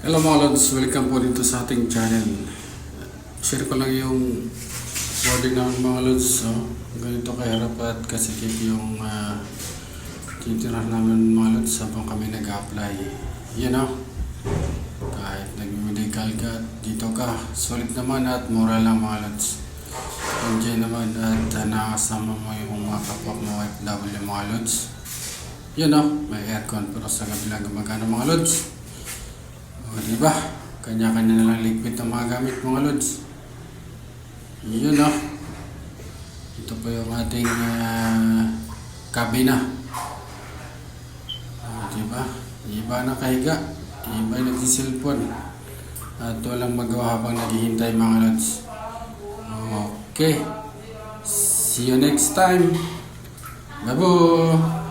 Hello mga lods, welcome po dito sa ating channel. Share ko lang yung boarding namin mga lods. So, ganito kaharap at kasikip yung titirahan namin mga lods habang kami nag-apply. You know, kahit nag-medical ka, dito ka, solid naman at mura lang mga lods. Enjoy naman at nakasama mo yung mga kapwa mo OFW mga lods. You know, may aircon pero sa gabi lang gumagana mga lods. O, diba? Kanya-kanya na lang liquid ng mga gamit mga lods. Yun o. Ito po yung ating kabina. Diba? Iba nakahiga. Iba yung nagsisilpon. At walang magawa habang naghihintay mga lods. Okay. See you next time. Bye-bye.